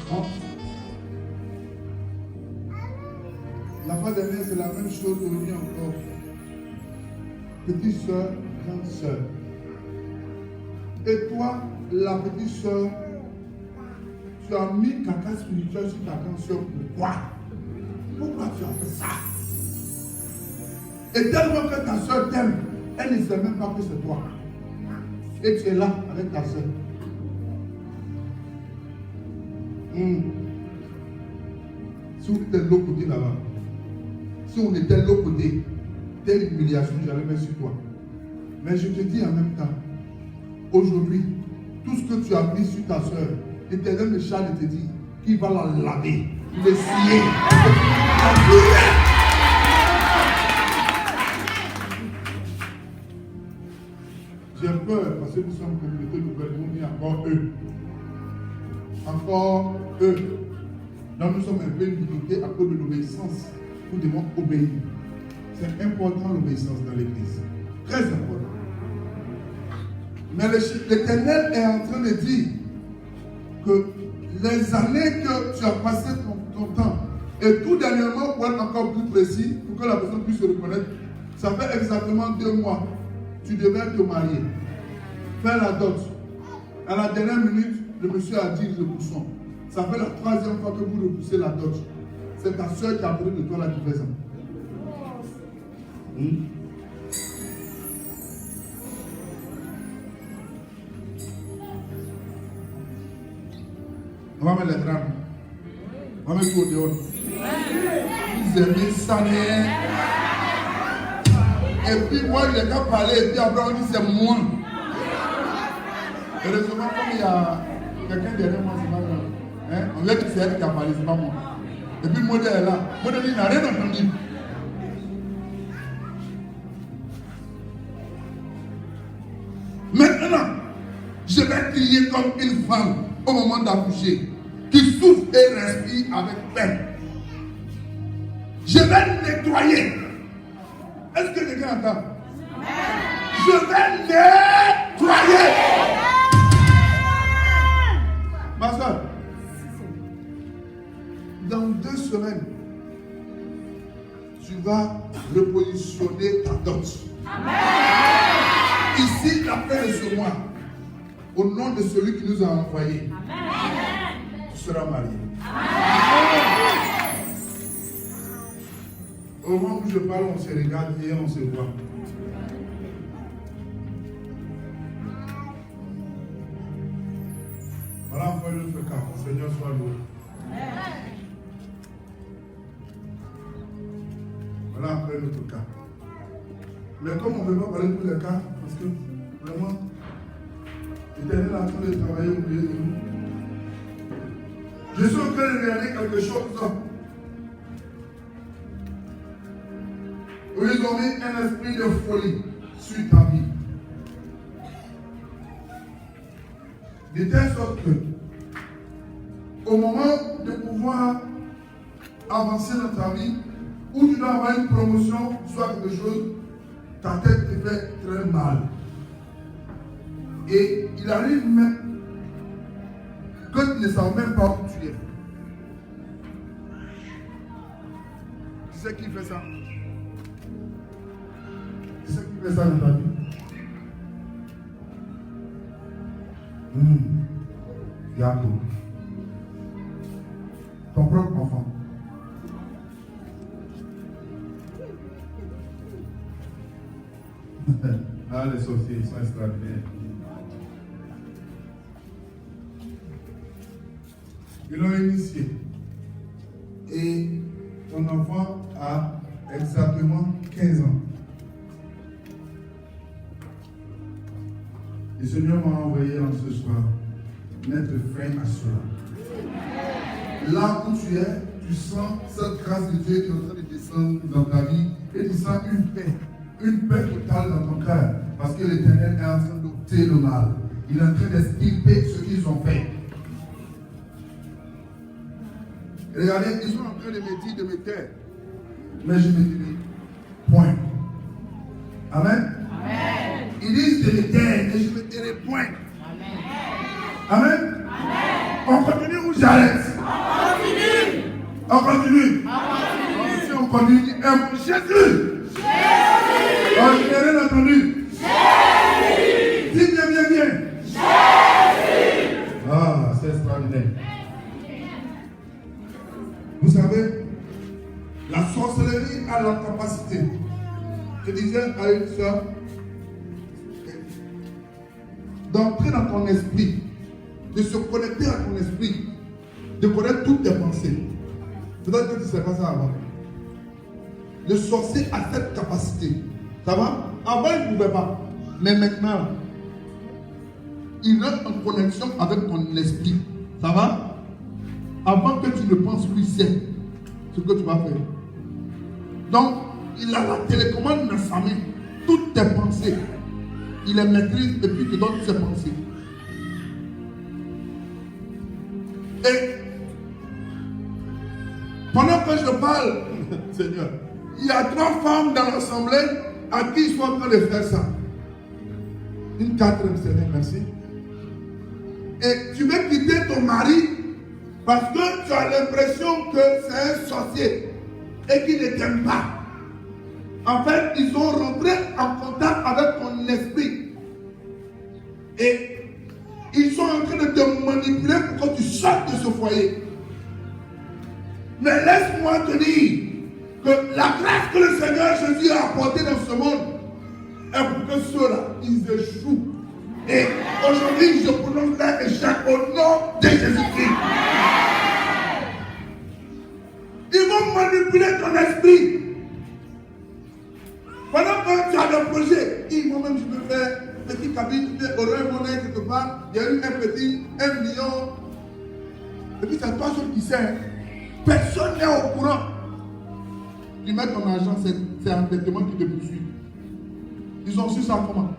30. La fois dernière, c'est la même chose aujourd'hui encore. Petite soeur, grande soeur. Et toi, la petite soeur, tu as mis caca spirituel sur ta grande soeur. Pourquoi? Pourquoi tu as fait ça? Et tellement que ta soeur t'aime, elle ne sait même pas que c'est toi. Et tu es là avec ta soeur. Si on était de l'autre côté là-bas, si on était de l'autre côté, telle humiliation, j'allais mettre sur toi. Mais je te dis en même temps, aujourd'hui, tout ce que tu as mis sur ta soeur, l'Éternel me charge de te dire qu'il va la laver, le scier. J'ai peur parce que nous sommes communauté nouvelle, nous sommes encore eux. Encore eux. Donc nous sommes un peu limités à cause de l'obéissance. Nous devons obéir. C'est important l'obéissance dans l'église. Très important. Mais l'Éternel est en train de dire que les années que tu as passé ton temps, et tout dernièrement, pour être encore plus précis, pour que la personne puisse se reconnaître, ça fait exactement 2 mois. Tu devais te marier, faire la dot. À la dernière minute, le monsieur a dit le bouchon. Ça fait la 3e fois que vous repoussez la dot. C'est ta soeur qui a pris de toi la livraison. On va mettre les drames. On va mettre tout au dehors. Vous aimez ça, né? Et puis moi, il est qu'à parler, et puis après on dit c'est moi. Heureusement, comme il y a quelqu'un derrière moi, c'est pas grave. Hein? On dirait que c'est elle qui a parlé, c'est pas moi. Et puis le modèle est là. Le modèle il n'a rien entendu. Maintenant, je vais crier comme une femme au moment d'accoucher, qui souffre et respire avec peine. Je vais nettoyer. Est-ce que quelqu'un entend? Je vais nettoyer. Ma soeur, dans 2 semaines, tu vas repositionner ta dot. Ici, la fin de ce mois, au nom de celui qui nous a envoyés, tu seras marié. Au moment où je parle, on se regarde et on se voit. Voilà encore un autre cas. Seigneur soit loué. Voilà encore un autre cas. Mais comme on ne veut pas parler de tous les cas, parce que vraiment, l'Éternel est en train de travailler au milieu de nous. Je suis en train de regarder quelque chose. Où ils ont mis un esprit de folie sur ta vie. De telle sorte que, au moment de pouvoir avancer dans ta vie, où tu dois avoir une promotion, soit quelque chose, ta tête te fait très mal. Et il arrive même que tu ne sais même pas où tu es. Tu sais qui fait ça? Tu sais qui fait ça dans ta vie? Yacoub. Ton propre enfant. Ah, les sorciers, ils sont extraordinaires. Ils l'ont initié. Et ton enfant a exactement 15 ans. Le Seigneur m'a envoyé en ce soir mettre fin à cela. Là où tu es, tu sens cette grâce de Dieu qui est en train de descendre dans ta vie et tu sens une paix totale dans ton cœur parce que l'Éternel est en train d'ôter le mal. Il est en train d'extirper ce qu'ils ont fait. Regardez, ils sont en train de me dire de me taire. Mais je me dis, point. Amen. Amen. Ils disent de me taire et je me tairai point. Amen. Amen. On continue où j'arrête. On continue. Si on continue, aime Jésus. Oh, je n'ai rien entendu. Dis bien. Ah, c'est extraordinaire. Vous savez, la sorcellerie a la capacité. Je disais à une soeur, d'entrer dans ton esprit, de se connecter à ton esprit, de connaître toutes tes pensées. Peut-être que tu ne sais pas ça avant. Le sorcier a cette capacité. Ça va? Avant, il ne pouvait pas. Mais maintenant, il est en connexion avec ton esprit. Ça va? Avant que tu ne penses plus, c'est ce que tu vas faire. Donc, il a la télécommande dans sa main. Toutes tes pensées. Il les maîtrise et puis il te donne ses pensées. Et pendant que je parle, Seigneur, il y a 3 femmes dans l'assemblée à qui ils sont en train de faire ça. Une 4e, Seigneur, merci. Et tu veux quitter ton mari parce que tu as l'impression que c'est un sorcier et qu'il ne t'aime pas. En fait, ils sont rentrés en contact avec ton esprit. Et ils sont en train de te manipuler pour que tu sortes de ce foyer. Mais laisse-moi te dire que la grâce que le Seigneur Jésus a apportée dans ce monde est pour que ceux-là, ils échouent. Et aujourd'hui, je prononce leur échec au nom de Jésus-Christ. Ils vont manipuler ton esprit. Pendant que tu as des projets, moi-même je peux faire petit cabine, oreille monnaie quelque part, il y a eu un petit 1 million. Et puis c'est toi seul qui sais. Personne n'est au courant. Tu mets ton argent, c'est un vêtement qui te poursuit. Ils ont su ça comment?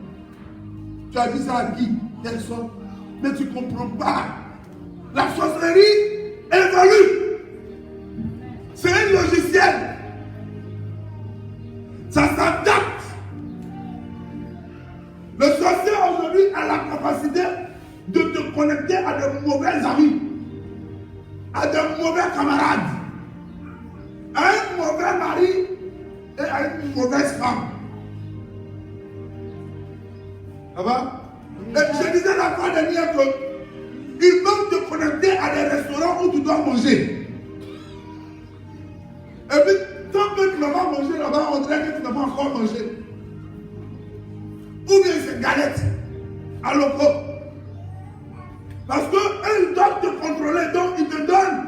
Tu as dit ça à qui? Personne. Mais tu ne comprends pas. La sorcellerie évolue. C'est un logiciel. Ça s'adapte. Le sorcier aujourd'hui a la capacité de te connecter à de mauvais amis, à de mauvais camarades, à un mauvais mari et à une mauvaise femme. Ça va? Et je disais la fois dernière qu'ils peuvent te connecter à des restaurants où tu dois manger. Et puis, tant que tu n'as pas mangé là-bas, on dirait que tu n'as pas encore mangé. Ou bien c'est galette à l'eau. Parce qu'ils doivent te contrôler, donc ils te donnent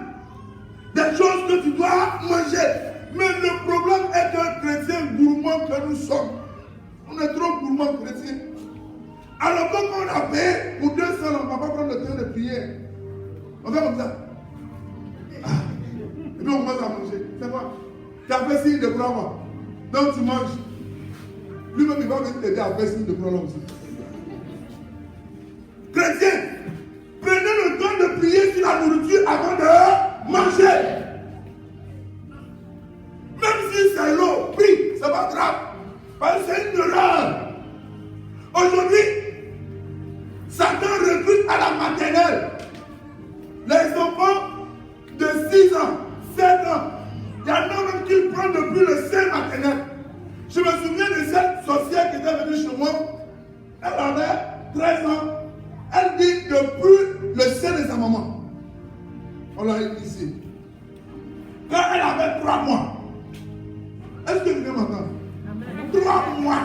des choses que tu dois manger. Mais le problème est que chrétiens gourmands que nous sommes, on est trop gourmands chrétiens. Alors quand on a payé pour 200, on ne va pas prendre le temps de prier. On fait comme ça. Et puis on commence à manger. C'est quoi? Tu as fait signe de croix. Donc tu manges. Lui-même, il va venir t'aider à faire signe de croix aussi. Chrétien, prenez le temps de prier sur la nourriture avant de manger. Même si c'est l'eau, prie, c'est pas grave. Parce que c'est une erreur. Aujourd'hui, Satan recrute à la maternelle les enfants de 6 ans, 7 ans. Il y en a même qui prennent depuis le sein maternel. Je me souviens de cette sorcière qui était venue chez moi. Elle avait 13 ans. Elle dit depuis le sein de sa maman. On l'a initiée. Quand elle avait 3 mois. Est-ce que vous pouvez m'entendre? 3 mois.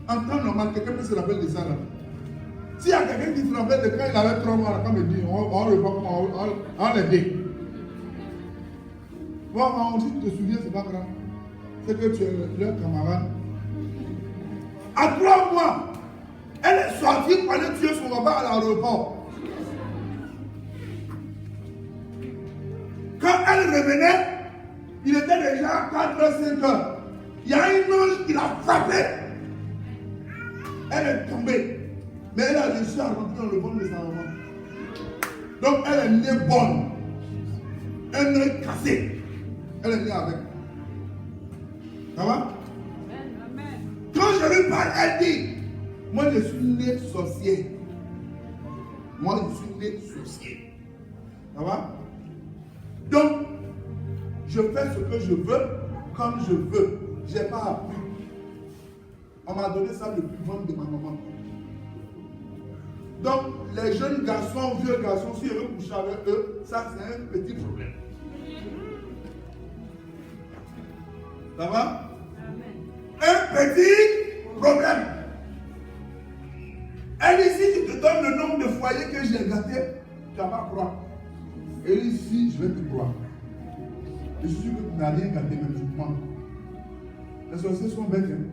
En temps normal, quelqu'un peut se rappeler de ça là. S'il y a quelqu'un qui se rappelle de quand il avait 3 mois, là, quand il dit, on l'aide. Bon, si tu te souviens, c'est pas grave. C'est que tu es leur camarade. À 3 mois, elle est sortie pour aller tuer son papa à l'aéroport. Quand elle revenait, il était déjà 4h, 5h. Il y a un ange qui l'a frappé. Elle est tombée. Mais elle a réussi à rentrer dans le ventre de sa maman. Donc elle est née bonne. Un œil cassé. Elle est née avec. Ça va? Quand je lui parle, elle dit, moi je suis né sorcier. Moi je suis né sorcier. Ça va? Donc, Je fais ce que je veux, comme je veux. Je n'ai pas appris. On m'a donné ça depuis le ventre de ma maman. Donc, les jeunes garçons, vieux garçons, si je veux coucher avec eux, ça c'est un petit problème. Ça va? Un petit problème. Elle ici, tu te donnes le nombre de foyers que j'ai gâtés, tu vas pas croire. Et ici, je vais te croire. Je suis sûr que tu n'as rien gâté, même tu mens. Les sorciers sont bêtes. Hein?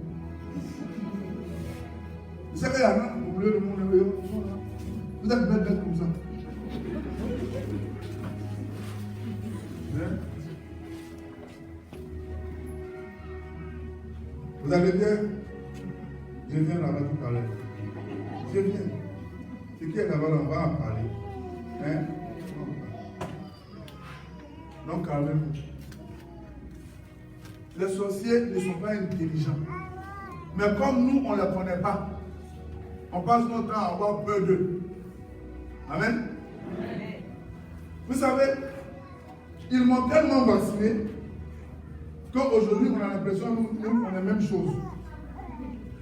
Vous savez, il y en a au milieu du monde, vous êtes bêtes comme ça. Hein? Vous allez bien? Je viens là-bas tout à l'heure. Je viens. Ce qui est là-bas, on va en parler. Hein? Donc, calmez-vous. Les sorciers ne sont pas intelligents. Mais comme nous, on ne les connaît pas, on passe notre temps à avoir peur d'eux. Amen. Vous savez, ils m'ont tellement vacciné qu'aujourd'hui, on a l'impression que nous, on est la même chose.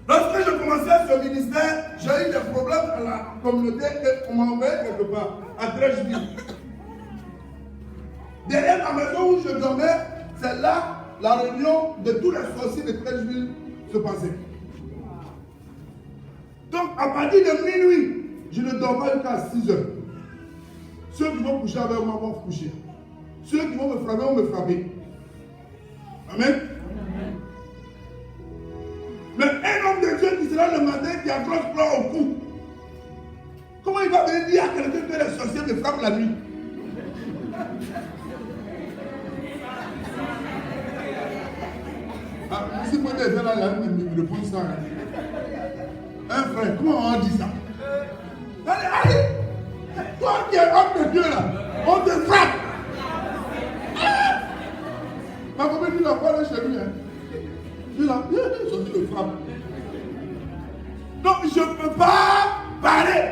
Lorsque je commençais ce ministère, j'ai eu des problèmes dans la communauté et on m'a envoyé quelque part, à Trècheville. Derrière la maison où je dormais, c'est là la réunion de tous les sorciers de Trècheville se passait. Donc, à partir de minuit, je ne dors pas jusqu'à 6 heures. Ceux qui vont coucher avec moi vont coucher. Ceux qui vont me frapper vont me frapper. Amen. Mais un homme de Dieu qui sera le matin, qui a grosse fleur au cou, comment il va venir dire à quelqu'un que les sorciers me frappent la nuit? Ah, si vous êtes là, il me répond ça. Un frère, comment on dit ça? Allez, allez! Toi qui es homme de Dieu là, on te frappe! Ah! Ma copine dit la fois chez lui, hein? Il là, ils ont dit le frappe. Donc je ne peux pas parler.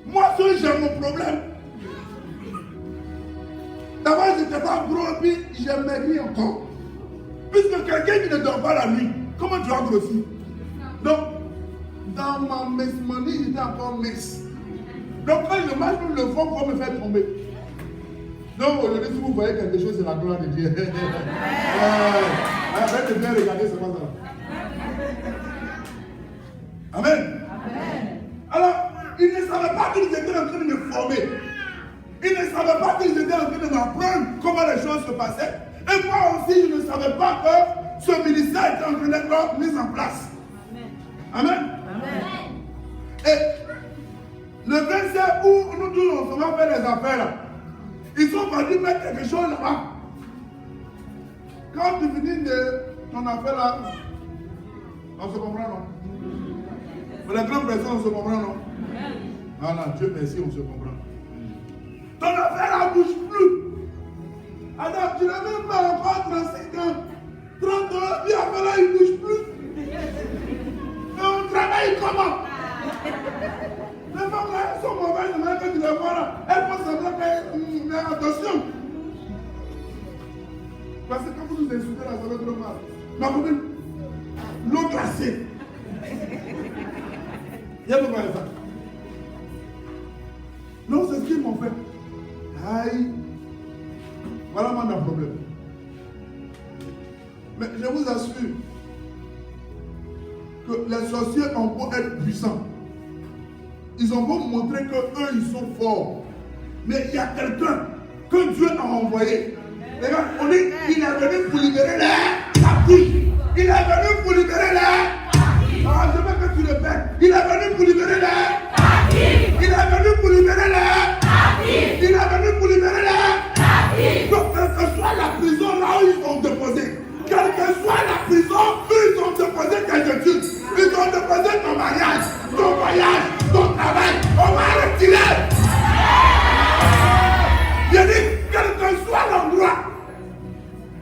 Moi seul j'ai mon problème. D'abord j'étais pas gros et puis j'ai maigri encore. Puisque quelqu'un qui ne dort pas la nuit, comment tu vas grossir? Donc, dans ma mesmanie, j'étais encore mince. Donc quand je marche, le fond pour me faire tomber. Donc aujourd'hui, si vous voyez quelque chose, c'est la gloire de Dieu. Arrête de bien regarder, c'est pas ça. Amen. Alors, ils ne savaient pas qu'ils étaient en train de me former. Ils ne savaient pas qu'ils étaient en train de m'apprendre comment les choses se passaient. Et moi aussi, je ne savais pas que ce ministère était en train d'être mis en place. Amen. Amen. Et le 27 août, nous tous, on va faire les affaires là. Ils sont venus mettre quelque chose là-bas. Quand tu finis de ton affaire là, on se comprend, non? Pour les grandes personnes, on se comprend, non? Voilà, Dieu merci, on se comprend. Ton affaire là ne bouge plus. Alors, tu n'as même pas encore 35 ans, 30 ans, puis après là, il ne bouge plus. Et on travaille comment? Les femmes là, elles sont mauvaises, mais quand tu les vois là, elles font semblant qu'elles... Mais attention! Parce que quand vous nous insultez là, ça va être trop mal. Ma copine, l'eau glacée. Il y a pas mal ça. Non, c'est ce qu'ils m'ont fait. Aïe. Voilà mon problème. Mais je vous assure que les sorciers ont beau être puissants. Ils ont beau montrer qu'eux, ils sont forts. Mais il y a quelqu'un que Dieu a envoyé. Les gars, on dit, il est venu pour libérer les captifs. Il est venu pour libérer les captifs. Ah, je veux que tu le fais. Il est venu pour libérer les captifs. Il est venu pour libérer les captifs. Il est venu pour libérer les captifs. Donc, quelle que soit la prison là où ils sont déposés, quelle que soit la prison où ils ont déposé tes études, ils ont déposé ton mariage, ton voyage, ton travail, on va retirer. Il a dit, quel que soit l'endroit,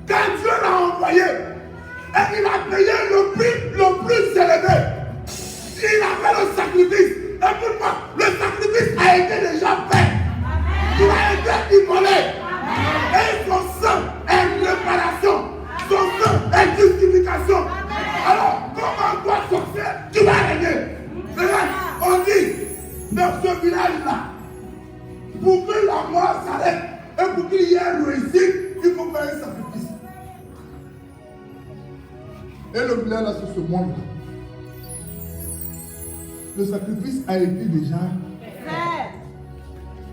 quand Dieu l'a envoyé, et il a payé le prix le plus élevé. Il a fait le sacrifice. Et pour moi, le sacrifice a été déjà fait. pour qu'il y ait réussite, il faut faire un sacrifice. Et le blé là sur ce monde, le sacrifice a été déjà fait.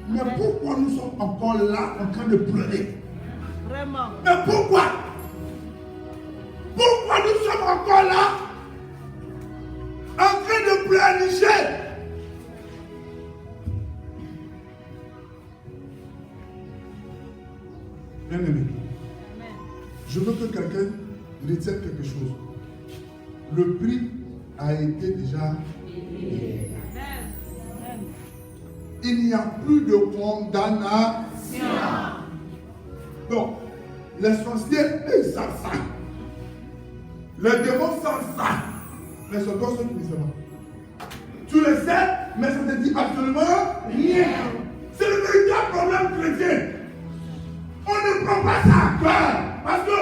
Mais pourquoi nous sommes encore là en train de pleurer? Vraiment. Mais pourquoi? Pourquoi nous sommes encore là en train de planifier? Bien aimé, je veux que quelqu'un retienne quelque chose. Le prix a été déjà payé. Il n'y a plus de condamnation. Donc, les sorciers, ils savent ça. Les démons savent ça. Mais c'est toi ceux qui ne savent pas. Tu le sais, mais ça ne te dit absolument rien. C'est le véritable problème chrétien. On ne prend pas ça à cœur. Parce que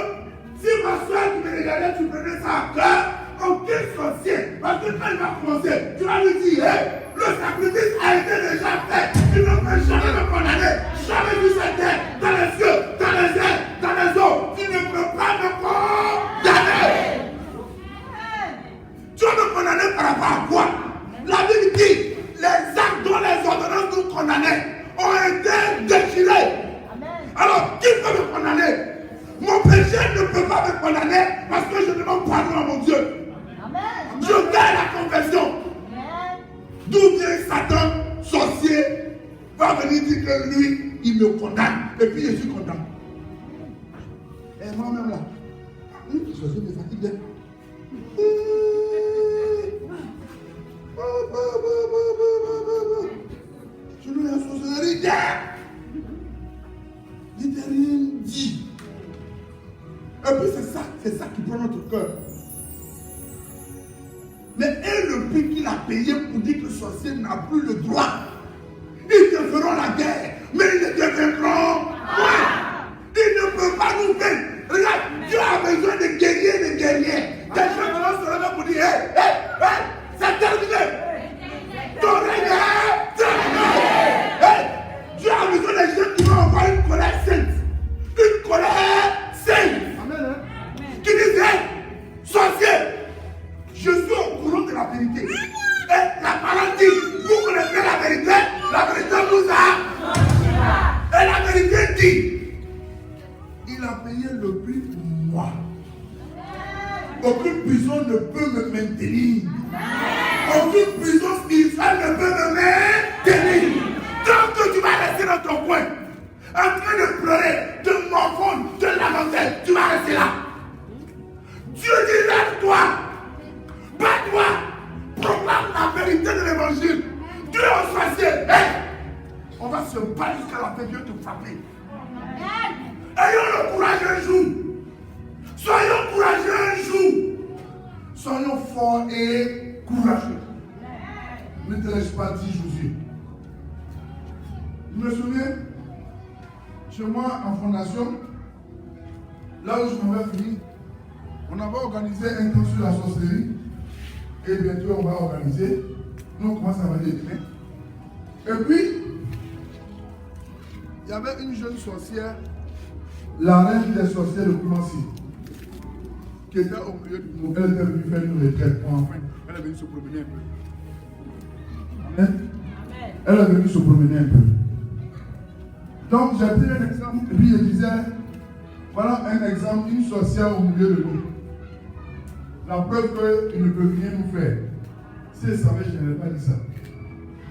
si ma soeur qui me regardait, tu prenais ça à cœur, aucun sorcier. Parce que quand il va commencer, tu vas lui dire, hey, le sacrifice a été déjà fait. Tu ne peux jamais me condamner. Jamais vu cette terre, dans les cieux, dans les airs, dans les eaux. Tu ne peux pas me condamner. Tu vas me condamner par rapport à quoi? La Bible dit, les actes dont les ordonnances nous condamnaient ont été déchirés. Alors, qui peut me condamner? Mon péché ne peut pas me condamner parce que je demande pardon à mon Dieu. Amen. Je fais la confession. D'où vient Satan, sorcier, va venir dire que lui, il me condamne. Et puis je suis condamné. Et moi-même là, le sorcier me fatigue bien. Je lui ai la sorcellerie hier. Il n'était rien dit. Et puis c'est ça qui prend notre cœur. Mais et le prix qu'il a payé pour dire que le sorcier n'a plus le droit. Ils te feront la guerre, mais ils ne te vaincront pas. Ils ne peuvent pas nous vaincre. Regarde, Dieu a besoin de guerriers, de guerriers. Des gens qui vont se lever pour dire, hey, c'est terminé. Ton règne est terminé. Dieu a besoin des gens qui vont avoir une colère sainte. Une colère sainte. Amen. Qui disait, sorcier, je suis au courant de la vérité. Et la parole dit, vous connaissez la vérité vous a. Et la vérité dit, il a payé le prix pour moi. Aucune prison ne peut me maintenir. Aucune prison spirituelle ne peut me maintenir. Tant que tu vas rester dans ton coin, en train de pleurer, de morfondre, de lamenter, tu vas rester là. Dieu dit, lève-toi, bats-toi, proclame la vérité de l'évangile. Dieu est au sorcier. On va se battre jusqu'à la fin, Dieu te frapper. Ayons le courage un jour. Soyons courageux un jour. Soyons forts et courageux. Ne te laisse pas dire Josué. Je me souviens, chez moi en fondation, là où je m'avais fini, on avait organisé un temps sur la sorcellerie. Et bientôt on va organiser. Nous on commence à aller demain. Et puis, il y avait une jeune sorcière, la reine des sorcières de Koumassi, qui était au milieu du monde. Elle était venue faire une retraite pour enfin. Elle est venue se promener un peu. Amen. Elle est venue se promener un peu. Donc j'ai pris un exemple et puis je disais, voilà un exemple, une sorcière au milieu de nous. La preuve qu'il ne peut rien nous faire. Si elle savait, je n'aurais pas dit ça.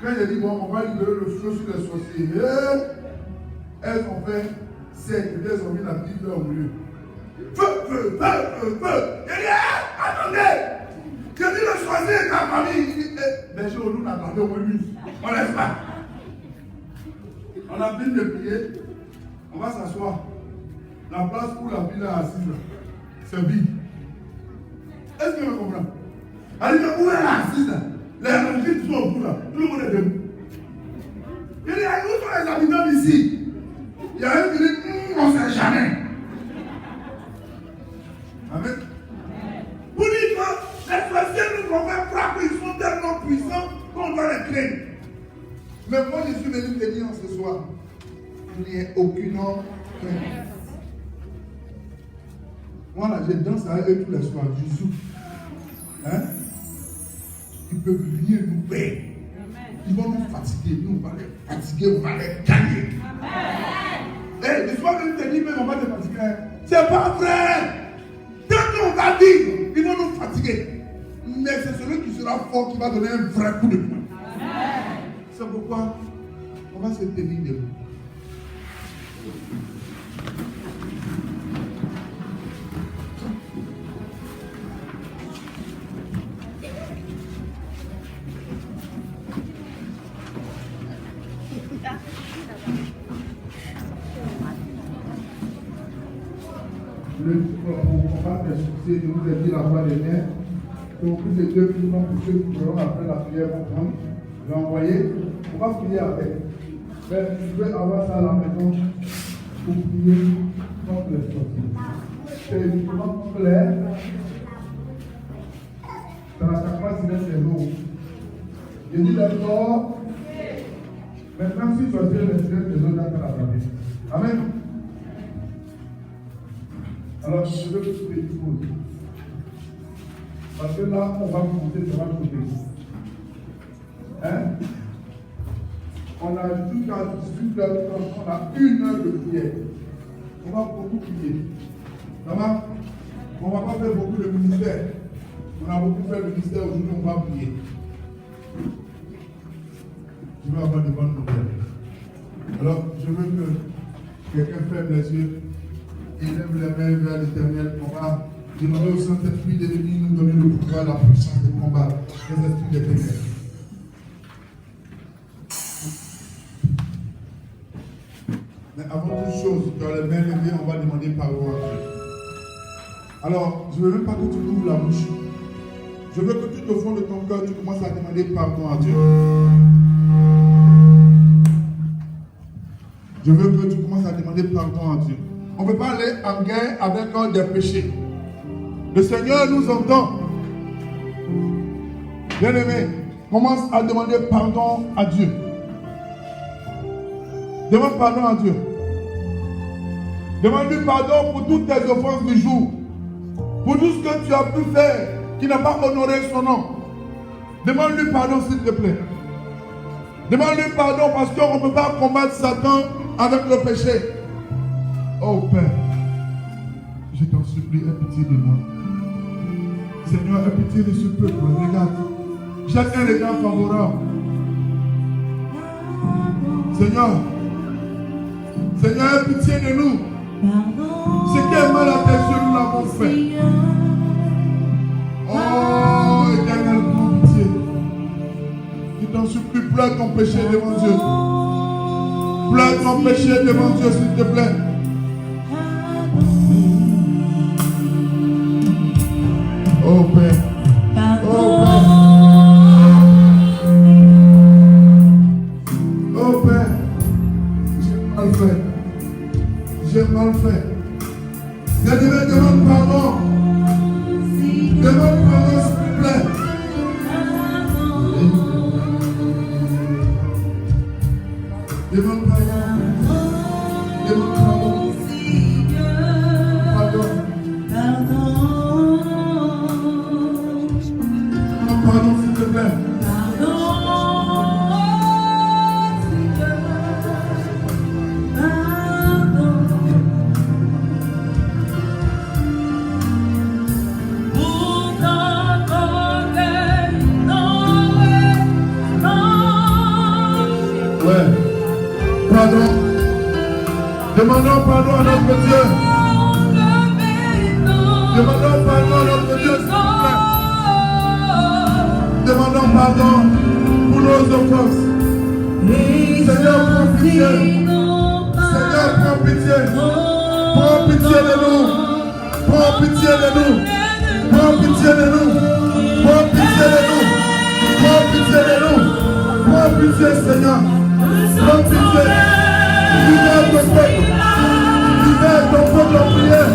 Quand j'ai dit, bon, on va libérer le feu sur les sorciers, elles ont fait 7, elles ont mis la petite fleur au milieu. Feu, feu, feu, feu, feu. J'ai dit, attendez. J'ai dit, le sorcier est ta famille. Il dit, mais j'ai au nous attendez au moins lui. On ne laisse pas. On a fini de prier. On va s'asseoir. La place où la fille est assise, c'est vide. Est-ce que vous comprenez? Elle dit, où est la assise là? Les évangiles sont au bout là. Tout le monde est debout. Il dit, où sont les habitants d'ici? Il y a un qui dit, on ne sait jamais. Amen. Vous dites que les sorciers nous font faire frappe, ils sont tellement puissants qu'on doit les craindre. Mais moi je suis venu te dire ce soir, il n'y a aucune non. Moi là, je danse avec eux tous les soirs, je souffle. Hein? Ils peuvent rien nous faire. Ils vont nous fatiguer, nous on va les fatiguer, on va les gagner. Et le soir, ils te disent, mais on va te fatiguer. C'est pas vrai. Tant qu'on va dire, ils vont nous fatiguer. Mais c'est celui qui sera fort qui va donner un vrai coup de poing. C'est pourquoi on va se tenir debout. On va t'excuser, je vous ai dit la fois dernière. Donc, plus de 2 millions pour ceux qui feront après la prière vont prendre. Je vais envoyer. On va prier avec. Mais je vais avoir ça à la maison pour prier contre les sorties. C'est uniquement clair. Dans la chaque c'est l'eau. Je dis d'accord. Maintenant, si sortir les silence des autres, dans la famille. Amen. Alors, je veux que tu pries pour nous. Parce que là, on va monter sur un côté. Hein? On a jusqu'à 18h30, on a 1 heure de prière. On va beaucoup prier. Maman, on ne va pas faire beaucoup de ministère. On a beaucoup fait le ministère, aujourd'hui on va prier. Je vais avoir de bonnes nouvelles. Alors, je veux que quelqu'un ferme les yeux et lève les mains vers l'Éternel. On va demander au Saint-Esprit de venir nous donner le pouvoir, la puissance de combat, les esprits des ténèbres. Mais avant toute chose, dans les mains levées, on va demander pardon à Dieu. Alors, je ne veux même pas que tu ouvres la bouche. Je veux que tout au fond de ton cœur, tu commences à demander pardon à Dieu. Je veux que tu commences à demander pardon à Dieu. On ne peut pas aller en guerre avec des péchés. Le Seigneur nous entend. Bien-aimé, commence à demander pardon à Dieu. Demande pardon à Dieu. Demande-lui pardon pour toutes tes offenses du jour. Pour tout ce que tu as pu faire qui n'a pas honoré son nom. Demande-lui pardon s'il te plaît. Demande-lui pardon parce qu'on ne peut pas combattre Satan avec le péché. Oh Père, je t'en supplie, aie pitié de moi. Seigneur, aie pitié de ce peuple. Regarde, chacun des gens favorables. Seigneur, Seigneur, aie pitié de nous. Ce qui est mal à tes yeux, nous l'avons fait. Oh, Éternel, prends pitié. Je t'en supplie, pleure ton péché devant Dieu. Pleure ton péché devant Dieu, s'il te plaît. Oh Père. Oh Père. Oh Père. J'ai mal fait. J'ai mal fait. Demande pardon. Demande pardon, s'il te plaît. Demande pardon. Demande pardon. Pardon. Demande pardon, s'il te plaît. Pardon. Demandons pardon à notre Dieu. Demandons pardon à notre Dieu, s'il vous plaît. Demandons pardon pour nos offenses. Seigneur, prends pitié. Seigneur, prends pitié. Prends pitié de nous. Prends pitié de nous. Prends pitié de nous. Prends pitié de nous. Prends pitié de nous. Prends pitié, Seigneur. Prends pitié. Libère ton peuple. Libère ton peuple en prière.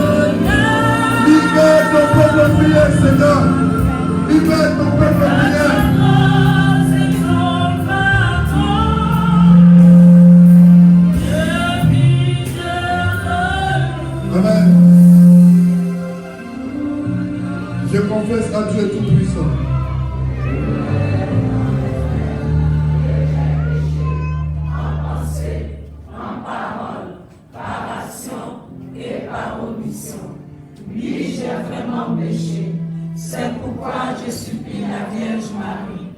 Libère ton peuple en prière, Seigneur. Libère ton peuple en prière. Amen. Je confesse à Dieu Tout-Puissant. En pensée, en parole, par action et par omission. Oui, j'ai vraiment péché. C'est pourquoi je supplie la Vierge Marie,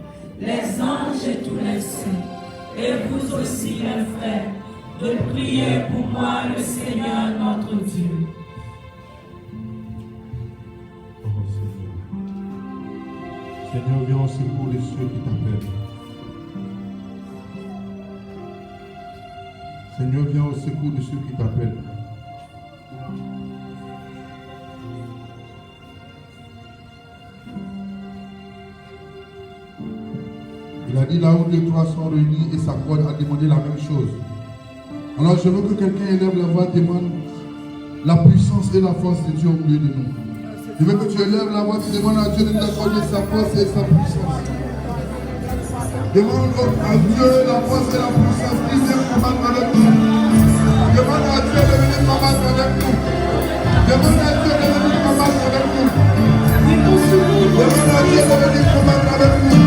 les anges et tous les saints, et vous aussi, mes frères, de prier pour moi, le Seigneur notre Dieu. Oh Seigneur. Seigneur, viens au secours de ceux qui t'appellent. Seigneur, viens au secours de ceux qui t'appellent. Il a dit là où 2 3 sont réunis et s'accordent à demander la même chose. Alors je veux que quelqu'un élève la voix, demande la puissance et la force de Dieu au milieu de nous. Je veux que tu élèves la voix, tu demandes à Dieu de t'accorder sa force et sa puissance. Demande à Dieu la force et la puissance qui vient combattre avec nous. Demande à Dieu de venir combattre avec nous. Demande à Dieu de venir combattre avec nous. Demande à Dieu de venir combattre avec nous.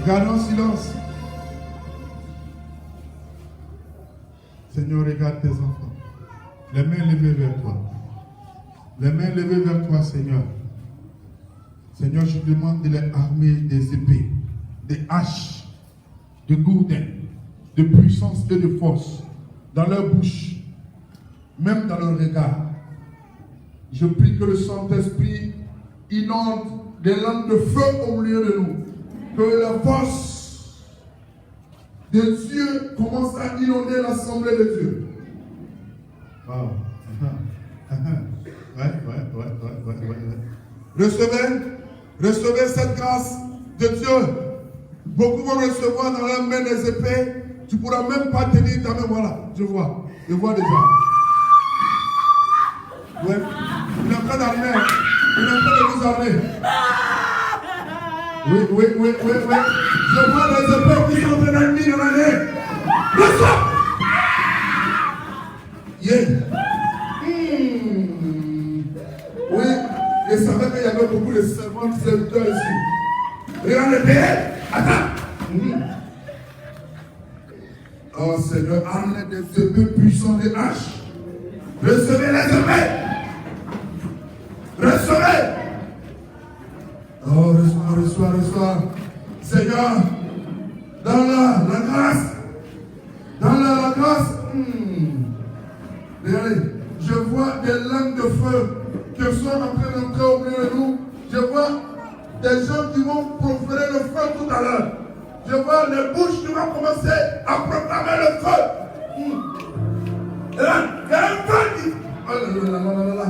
Gardons silence. Seigneur, regarde tes enfants. Les mains levées vers toi. Les mains levées vers toi, Seigneur. Seigneur, je demande de les armer des épées, des haches, de gourdins, de puissance et de force dans leur bouche, même dans leur regard. Je prie que le Saint-Esprit inonde des lampes de feu au milieu de nous. Que la force de Dieu commence à inonder l'assemblée de Dieu. Wow. Recevez cette grâce de Dieu. Beaucoup vont recevoir dans leurs mains des épées. Tu ne pourras même pas tenir ta main. Voilà, je vois déjà. Ouais. Il est en train d'arriver. Il est en train de vous armer. Oui. Je vois les épées qui sont en train d'arriver dans la main. Reçois. Yeah. Oui, je savais qu'il y avait beaucoup de servants, serviteurs ici. Regarde les pays. Attends. Oh Seigneur, armez des épées puissantes des haches. Recevez les épées. Recevez. Oh, reçois. Seigneur, dans la grâce. Dans la grâce. Regardez, je vois des langues de feu qui sont en train d'entrer au milieu de nous. Je vois des gens qui vont proférer le feu tout à l'heure. Je vois les bouches qui vont commencer à proclamer le feu. Et là, il y a un feu qui... Oh là.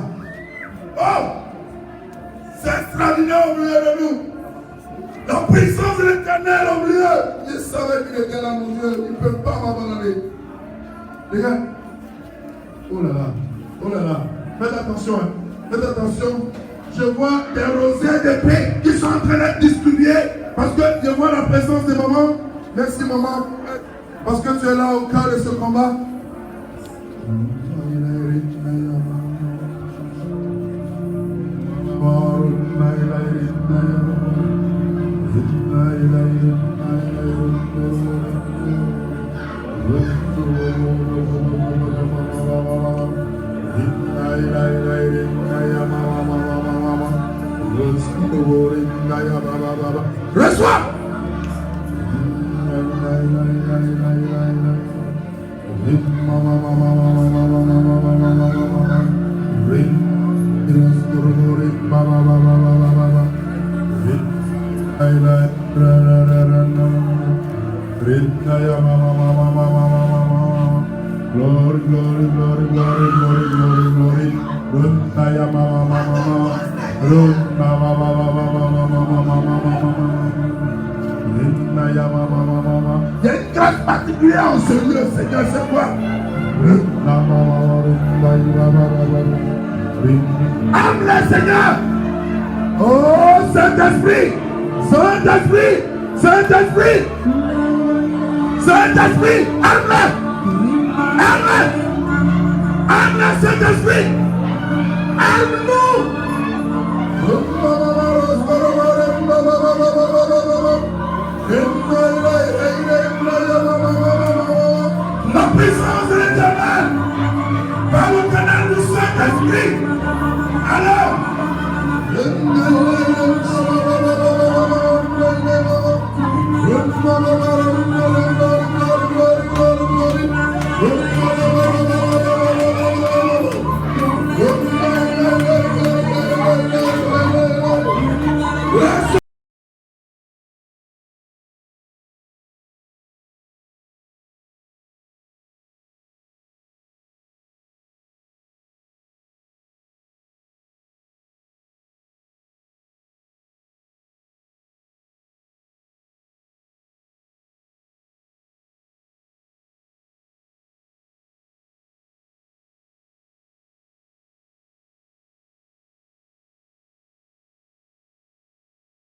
Oh! C'est extraordinaire au milieu de nous. La puissance de l'Éternel au milieu. Je savais qu'il était là, mon Dieu. Il ne peut pas m'abandonner. Regarde. Oh là là. Faites attention. Je vois des rosées d'épée qui sont en train d'être distribuées. Parce que je vois la présence de maman. Merci maman. Parce que tu es là au cœur de ce combat. Reçois. Glory, glory, glory, glory, glory, glory, glory. Runtaya mama mama mama. Runta mama mama mama mama mama. Runtaya mama mama mama. Il y a une grâce particulière en ce lieu, Seigneur, c'est quoi? Âme-le, Seigneur. Oh, Saint-Esprit, Saint-Esprit, Saint-Esprit, Saint-Esprit, âme-le. Amen. Amen, Saint-Esprit. Amen. La puissance de l'Éternel par le canal du Saint-Esprit